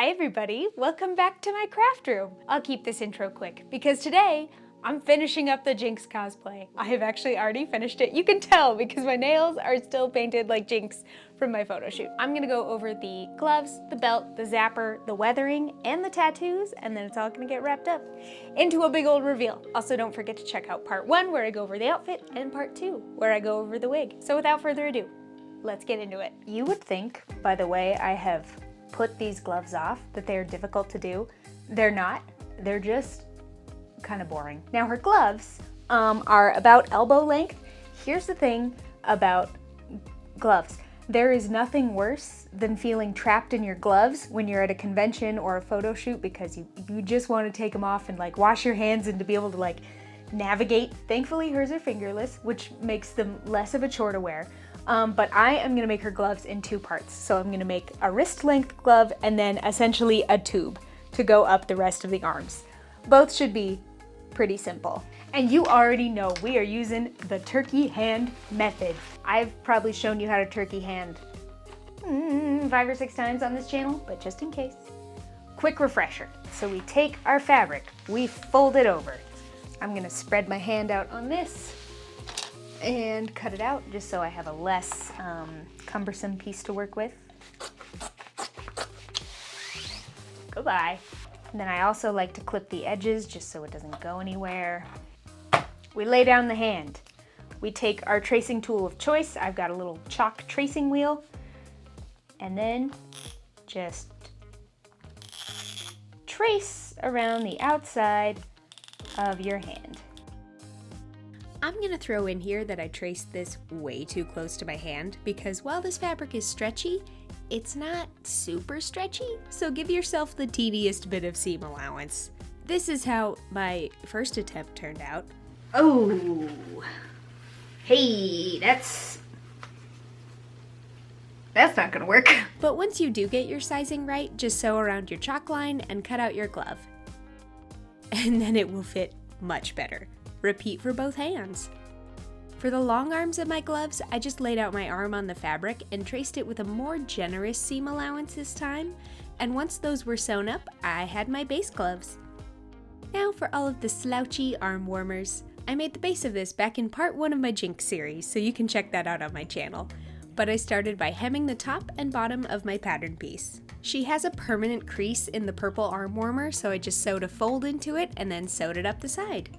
Hi everybody, welcome back to my craft room. I'll keep this intro quick because today I'm finishing up the Jinx cosplay. I have actually already finished it. You can tell because my nails are still painted like Jinx from my photo shoot. I'm gonna go over the gloves, the belt, the zapper, the weathering, and the tattoos, and then it's all gonna get wrapped up into a big old reveal. Also, don't forget to check out part 1 where I go over the outfit and part 2 where I go over the wig. So without further ado, let's get into it. You would think, by the way I have put these gloves off, that they are difficult to do. They're not. They're just kind of boring. Now her gloves are about elbow length. Here's the thing about gloves. There is nothing worse than feeling trapped in your gloves when you're at a convention or a photo shoot because you just want to take them off and like wash your hands and to be able to like navigate. Thankfully hers are fingerless, which makes them less of a chore to wear. But I am gonna make her gloves in 2 parts. So I'm gonna make a wrist length glove and then essentially a tube to go up the rest of the arms. Both should be pretty simple. And you already know we are using the turkey hand method. I've probably shown you how to turkey hand 5 or 6 times on this channel, but just in case. Quick refresher. So we take our fabric, we fold it over. I'm gonna spread my hand out on this and cut it out just so I have a less cumbersome piece to work with. Goodbye. And then I also like to clip the edges just so it doesn't go anywhere. We lay down the hand. We take our tracing tool of choice. I've got a little chalk tracing wheel. And then just trace around the outside of your hand. I'm gonna throw in here that I traced this way too close to my hand because while this fabric is stretchy, it's not super stretchy, so give yourself the teeniest bit of seam allowance. This is how my first attempt turned out. Oh, hey, that's not gonna work. But once you do get your sizing right, just sew around your chalk line and cut out your glove. And then it will fit much better. Repeat for both hands. For the long arms of my gloves, I just laid out my arm on the fabric and traced it with a more generous seam allowance this time, and once those were sewn up, I had my base gloves. Now for all of the slouchy arm warmers. I made the base of this back in part 1 of my Jinx series, so you can check that out on my channel. But I started by hemming the top and bottom of my pattern piece. She has a permanent crease in the purple arm warmer, so I just sewed a fold into it and then sewed it up the side.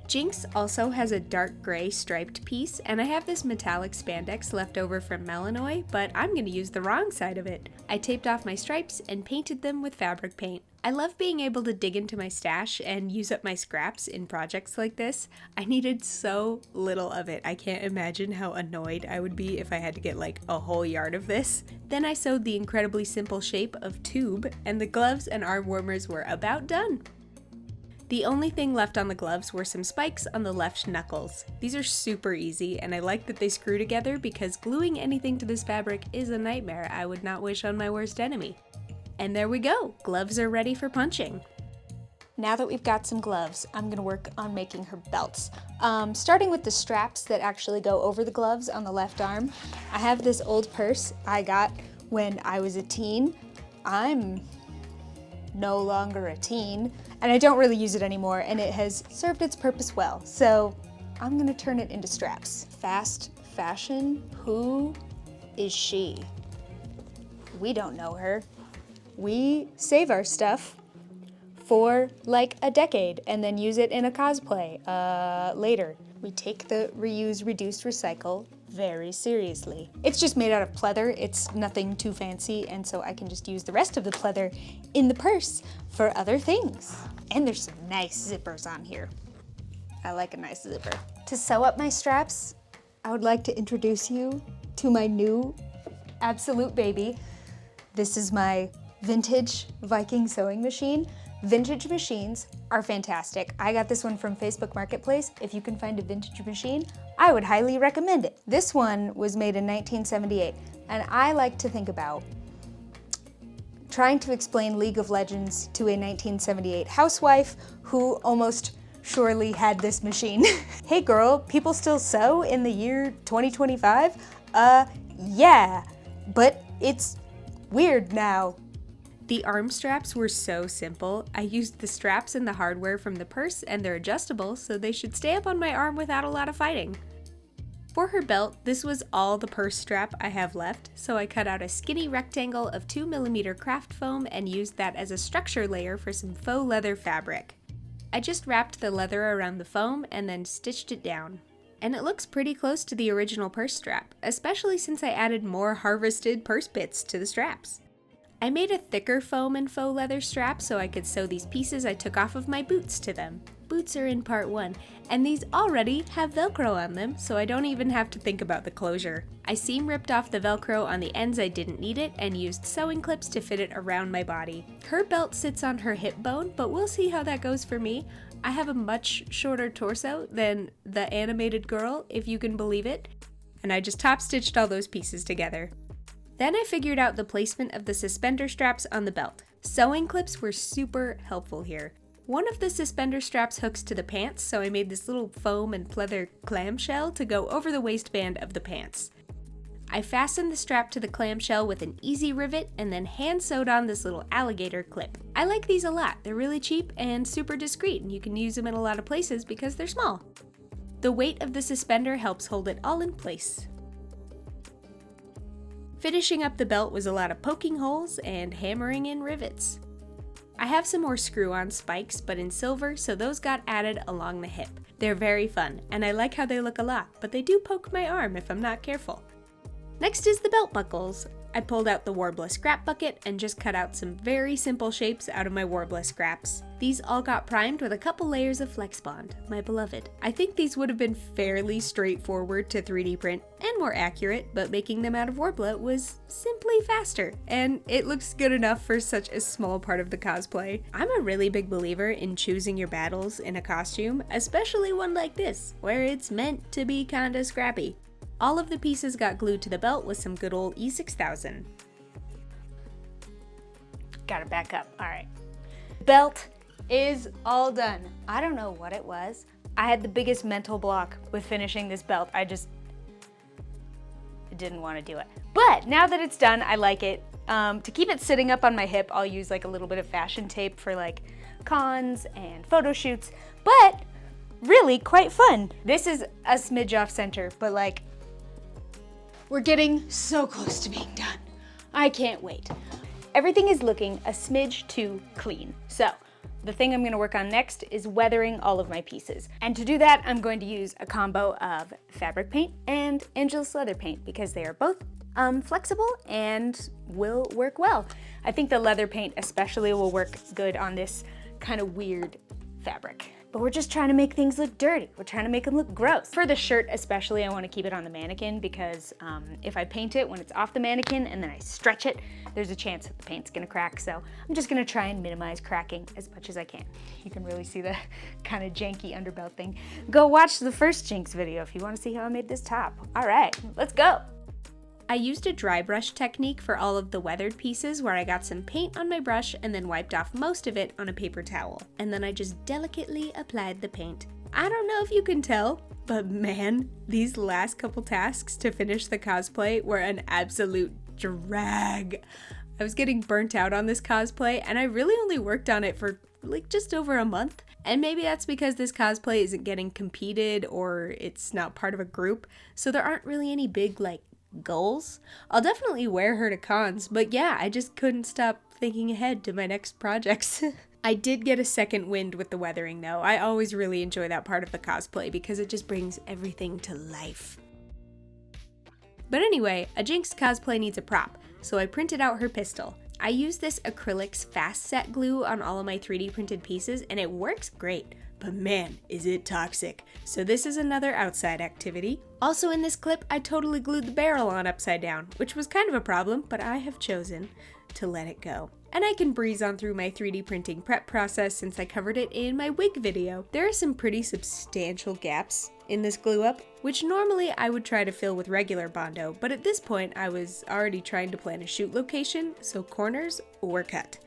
Jinx also has a dark gray striped piece, and I have this metallic spandex left over from Melanoy, but I'm going to use the wrong side of it. I taped off my stripes and painted them with fabric paint. I love being able to dig into my stash and use up my scraps in projects like this. I needed so little of it. I can't imagine how annoyed I would be if I had to get like a whole yard of this. Then I sewed the incredibly simple shape of tube, and the gloves and arm warmers were about done. The only thing left on the gloves were some spikes on the left knuckles. These are super easy, and I like that they screw together because gluing anything to this fabric is a nightmare I would not wish on my worst enemy. And there we go, gloves are ready for punching. Now that we've got some gloves, I'm gonna work on making her belts. Starting with the straps that actually go over the gloves on the left arm. I have this old purse I got when I was a teen. I'm no longer a teen, and I don't really use it anymore, and it has served its purpose well. So I'm gonna turn it into straps. Fast fashion, who is she? We don't know her. We save our stuff for like a decade and then use it in a cosplay later. We take the reuse, reduce, recycle very seriously. It's just made out of pleather. It's nothing too fancy, and so I can just use the rest of the pleather in the purse for other things. And there's some nice zippers on here. I like a nice zipper. To sew up my straps, I would like to introduce you to my new absolute baby. This is my vintage Viking sewing machine. Vintage machines are fantastic. I got this one from Facebook Marketplace. If you can find a vintage machine, I would highly recommend it. This one was made in 1978, and I like to think about trying to explain League of Legends to a 1978 housewife who almost surely had this machine. Hey girl, people still sew in the year 2025? Yeah, but it's weird now. The arm straps were so simple. I used the straps and the hardware from the purse, and they're adjustable, so they should stay up on my arm without a lot of fighting. For her belt, this was all the purse strap I have left, so I cut out a skinny rectangle of 2mm craft foam and used that as a structure layer for some faux leather fabric. I just wrapped the leather around the foam and then stitched it down. And it looks pretty close to the original purse strap, especially since I added more harvested purse bits to the straps. I made a thicker foam and faux leather strap so I could sew these pieces I took off of my boots to them. Boots are in part 1, and these already have Velcro on them, so I don't even have to think about the closure. I seam ripped off the Velcro on the ends I didn't need it and used sewing clips to fit it around my body. Her belt sits on her hip bone, but we'll see how that goes for me. I have a much shorter torso than the animated girl, if you can believe it, and I just top stitched all those pieces together. Then I figured out the placement of the suspender straps on the belt. Sewing clips were super helpful here. One of the suspender straps hooks to the pants, so I made this little foam and pleather clamshell to go over the waistband of the pants. I fastened the strap to the clamshell with an easy rivet and then hand sewed on this little alligator clip. I like these a lot. They're really cheap and super discreet, and you can use them in a lot of places because they're small. The weight of the suspender helps hold it all in place. Finishing up the belt was a lot of poking holes and hammering in rivets. I have some more screw-on spikes, but in silver, so those got added along the hip. They're very fun, and I like how they look a lot, but they do poke my arm if I'm not careful. Next is the belt buckles. I pulled out the Warbler scrap bucket and just cut out some very simple shapes out of my Warbler scraps. These all got primed with a couple layers of Flex Bond, my beloved. I think these would have been fairly straightforward to 3D print and more accurate, but making them out of Warbler was simply faster, and it looks good enough for such a small part of the cosplay. I'm a really big believer in choosing your battles in a costume, especially one like this, where it's meant to be kinda scrappy. All of the pieces got glued to the belt with some good old E6000. Gotta back up, all right. Belt is all done. I don't know what it was. I had the biggest mental block with finishing this belt. I didn't want to do it. But now that it's done, I like it. To keep it sitting up on my hip, I'll use like a little bit of fashion tape for like cons and photo shoots, but really quite fun. This is a smidge off center, but like, we're getting so close to being done. I can't wait. Everything is looking a smidge too clean. So the thing I'm gonna work on next is weathering all of my pieces. And to do that, I'm going to use a combo of fabric paint and Angel's leather paint because they are both flexible and will work well. I think the leather paint especially will work good on this kind of weird fabric. But we're just trying to make things look dirty. We're trying to make them look gross. For the shirt especially, I want to keep it on the mannequin because if I paint it when it's off the mannequin and then I stretch it, there's a chance that the paint's gonna crack. So I'm just gonna try and minimize cracking as much as I can. You can really see the kind of janky underbelt thing. Go watch the first Jinx video if you want to see how I made this top. All right, let's go. I used a dry brush technique for all of the weathered pieces where I got some paint on my brush and then wiped off most of it on a paper towel. And then I just delicately applied the paint. I don't know if you can tell, but man, these last couple tasks to finish the cosplay were an absolute drag. I was getting burnt out on this cosplay and I really only worked on it for like just over a month. And maybe that's because this cosplay isn't getting competed or it's not part of a group, so there aren't really any big like goals. I'll definitely wear her to cons, but yeah, I just couldn't stop thinking ahead to my next projects. I did get a second wind with the weathering though. I always really enjoy that part of the cosplay because it just brings everything to life. But anyway, a Jinx cosplay needs a prop, so I printed out her pistol. I used this acrylics fast set glue on all of my 3D printed pieces and it works great. But man, is it toxic. So this is another outside activity. Also in this clip, I totally glued the barrel on upside down, which was kind of a problem, but I have chosen to let it go. And I can breeze on through my 3D printing prep process since I covered it in my wig video. There are some pretty substantial gaps in this glue up, which normally I would try to fill with regular Bondo, but at this point I was already trying to plan a shoot location, so corners were cut.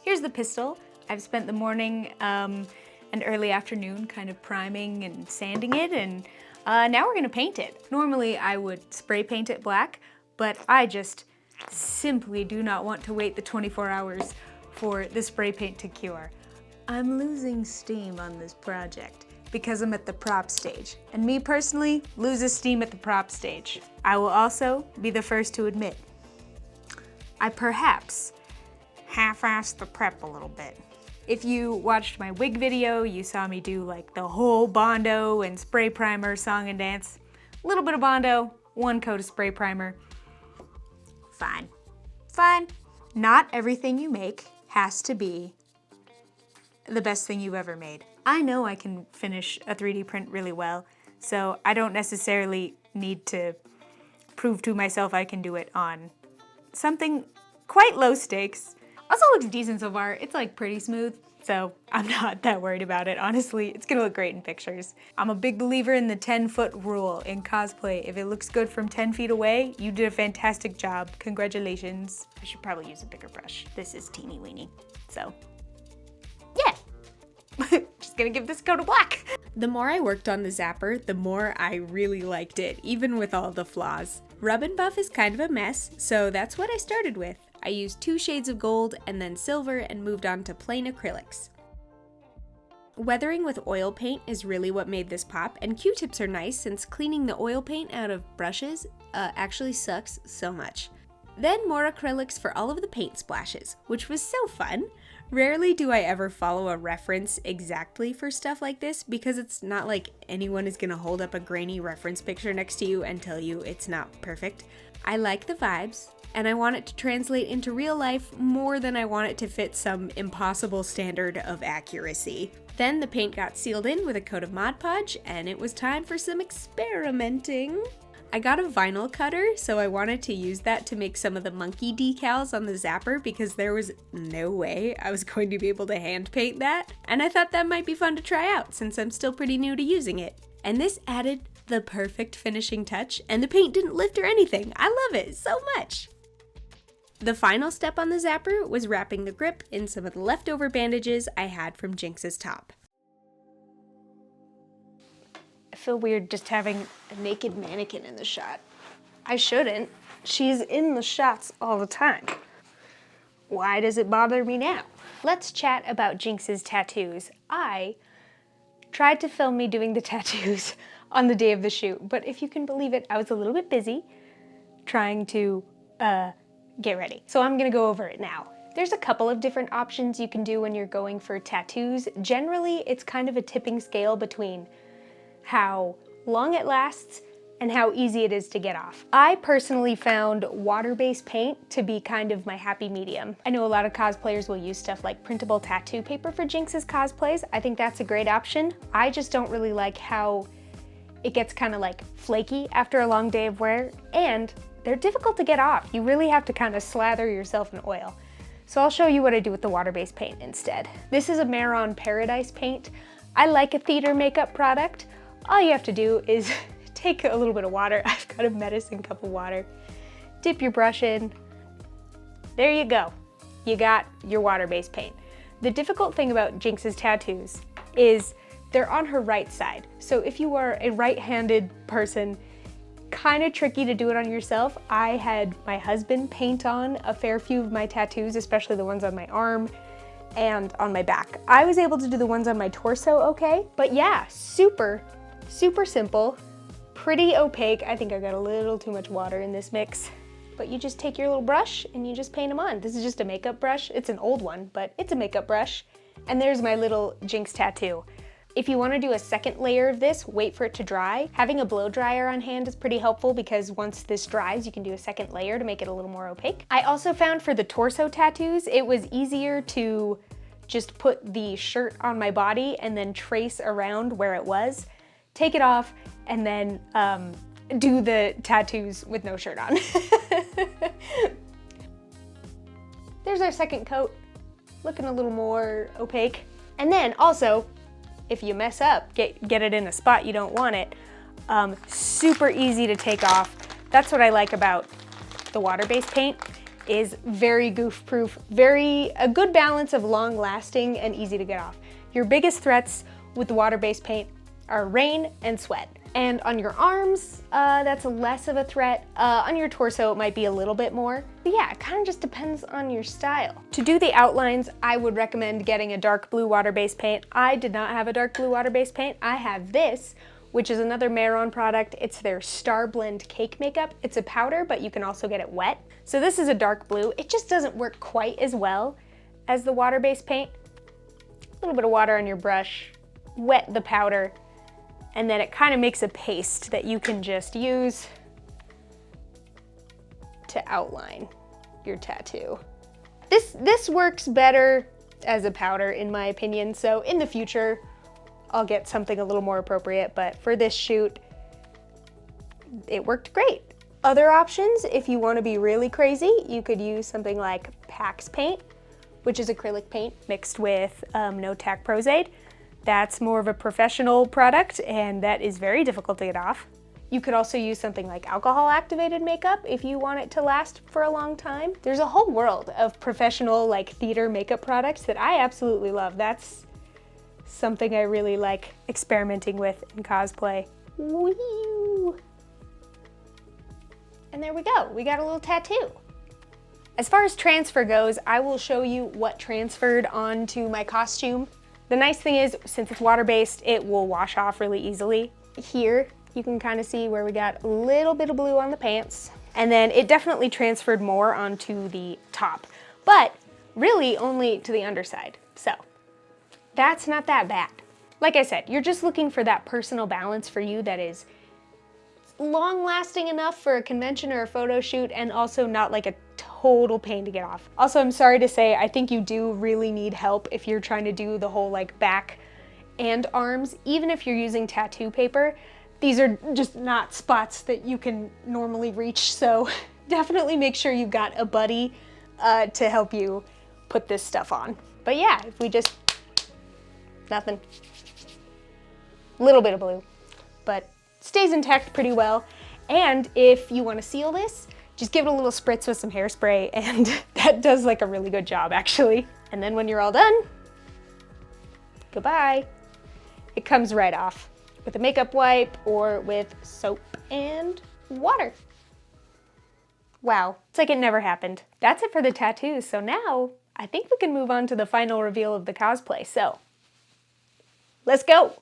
Here's the pistol. I've spent the morning and early afternoon kind of priming and sanding it, and now we're gonna paint it. Normally I would spray paint it black, but I just simply do not want to wait the 24 hours for the spray paint to cure. I'm losing steam on this project because I'm at the prop stage. And me personally, loses steam at the prop stage. I will also be the first to admit, I perhaps half-assed the prep a little bit. If you watched my wig video, you saw me do like the whole Bondo and spray primer song and dance. A little bit of Bondo, 1 coat of spray primer. Fine. Fine. Not everything you make has to be the best thing you've ever made. I know I can finish a 3D print really well, so I don't necessarily need to prove to myself I can do it on something quite low stakes. Also looks decent so far. It's like pretty smooth, so I'm not that worried about it. Honestly, it's gonna look great in pictures. I'm a big believer in the 10-foot rule in cosplay. If it looks good from 10 feet away, you did a fantastic job. Congratulations. I should probably use a bigger brush. This is teeny weeny, so yeah. Just gonna give this coat a black. The more I worked on the zapper, the more I really liked it, even with all the flaws. Rub and buff is kind of a mess, so that's what I started with. I used 2 shades of gold and then silver and moved on to plain acrylics. Weathering with oil paint is really what made this pop, and Q-tips are nice since cleaning the oil paint out of brushes actually sucks so much. Then more acrylics for all of the paint splashes, which was so fun. Rarely do I ever follow a reference exactly for stuff like this because it's not like anyone is gonna hold up a grainy reference picture next to you and tell you it's not perfect. I like the vibes, and I want it to translate into real life more than I want it to fit some impossible standard of accuracy. Then the paint got sealed in with a coat of Mod Podge, and it was time for some experimenting. I got a vinyl cutter, so I wanted to use that to make some of the monkey decals on the zapper because there was no way I was going to be able to hand paint that. And I thought that might be fun to try out since I'm still pretty new to using it. And this added the perfect finishing touch, and the paint didn't lift or anything. I love it so much. The final step on the zapper was wrapping the grip in some of the leftover bandages I had from Jinx's top. I feel weird just having a naked mannequin in the shot. I shouldn't. She's in the shots all the time. Why does it bother me now? Let's chat about Jinx's tattoos. I tried to film me doing the tattoos on the day of the shoot, but if you can believe it, I was a little bit busy trying to get ready. So I'm gonna go over it now. There's a couple of different options you can do when you're going for tattoos. Generally, it's kind of a tipping scale between how long it lasts and how easy it is to get off. I personally found water-based paint to be kind of my happy medium. I know a lot of cosplayers will use stuff like printable tattoo paper for Jinx's cosplays. I think that's a great option. I just don't really like how it gets kind of like flaky after a long day of wear, and they're difficult to get off. You really have to kind of slather yourself in oil. So I'll show you what I do with the water-based paint instead. This is a Maron Paradise paint. I like a theater makeup product. All you have to do is take a little bit of water. I've got a medicine cup of water. Dip your brush in. There you go. You got your water-based paint. The difficult thing about Jinx's tattoos is they're on her right side. So if you are a right-handed person, kind of tricky to do it on yourself. I had my husband paint on a fair few of my tattoos, especially the ones on my arm and on my back. I was able to do the ones on my torso okay, but yeah, super simple, pretty opaque. I think I got a little too much water in this mix, but you just take your little brush and you just paint them on. This is just a makeup brush. It's an old one, but it's a makeup brush. And there's my little Jinx tattoo. If you want to do a second layer of this, wait for it to dry. Having a blow dryer on hand is pretty helpful because once this dries, you can do a second layer to make it a little more opaque. I also found for the torso tattoos, it was easier to just put the shirt on my body and then trace around where it was, take it off, and then do the tattoos with no shirt on. There's our second coat, looking a little more opaque. And then also, if you mess up, get it in a spot you don't want it, super easy to take off. That's what I like about the water-based paint, is very goof-proof, a good balance of long-lasting and easy to get off. Your biggest threats with the water-based paint are rain and sweat. And on your arms, that's less of a threat. On your torso, it might be a little bit more. But yeah, it kind of just depends on your style. To do the outlines, I would recommend getting a dark blue water-based paint. I did not have a dark blue water-based paint. I have this, which is another Maron product. It's their Star Blend Cake Makeup. It's a powder, but you can also get it wet. So this is a dark blue. It just doesn't work quite as well as the water-based paint. A little bit of water on your brush, wet the powder, and then it kind of makes a paste that you can just use to outline your tattoo. This works better as a powder in my opinion, so in the future I'll get something a little more appropriate, but for this shoot it worked great. Other options, if you want to be really crazy, you could use something like Pax paint, which is acrylic paint mixed with no tack Prozaid. That's more of a professional product and that is very difficult to get off. You could also use something like alcohol activated makeup if you want it to last for a long time. There's a whole world of professional like theater makeup products that I absolutely love. That's something I really like experimenting with in cosplay. Woo! And there we go, we got a little tattoo. As far as transfer goes, I will show you what transferred onto my costume. The nice thing is, since it's water-based, it will wash off really easily. Here, you can kind of see where we got a little bit of blue on the pants. And then it definitely transferred more onto the top, but really only to the underside. So that's not that bad. Like I said, you're just looking for that personal balance for you that is long lasting enough for a convention or a photo shoot and also not like a total pain to get off. Also, I'm sorry to say, I think you do really need help if you're trying to do the whole like back and arms, even if you're using tattoo paper. These are just not spots that you can normally reach, so definitely make sure you've got a buddy to help you put this stuff on. But yeah, if we just, nothing. Little bit of blue, but stays intact pretty well. And if you want to seal this, just give it a little spritz with some hairspray and that does like a really good job actually. And then when you're all done, goodbye. It comes right off with a makeup wipe or with soap and water. Wow, it's like it never happened. That's it for the tattoos. So now I think we can move on to the final reveal of the cosplay. So let's go.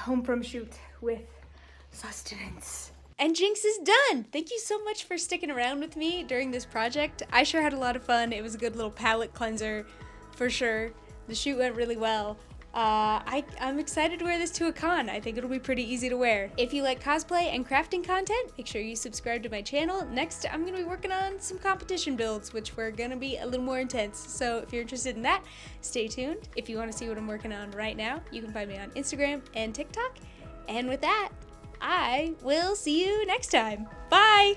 Home from shoot with sustenance. And Jinx is done! Thank you so much for sticking around with me during this project. I sure had a lot of fun. It was a good little palette cleanser, for sure. The shoot went really well. I'm excited to wear this to a con. I think it'll be pretty easy to wear. If you like cosplay and crafting content, make sure you subscribe to my channel. Next, I'm gonna be working on some competition builds, which were gonna be a little more intense. So if you're interested in that, stay tuned. If you wanna see what I'm working on right now, you can find me on Instagram and TikTok. And with that, I will see you next time. Bye!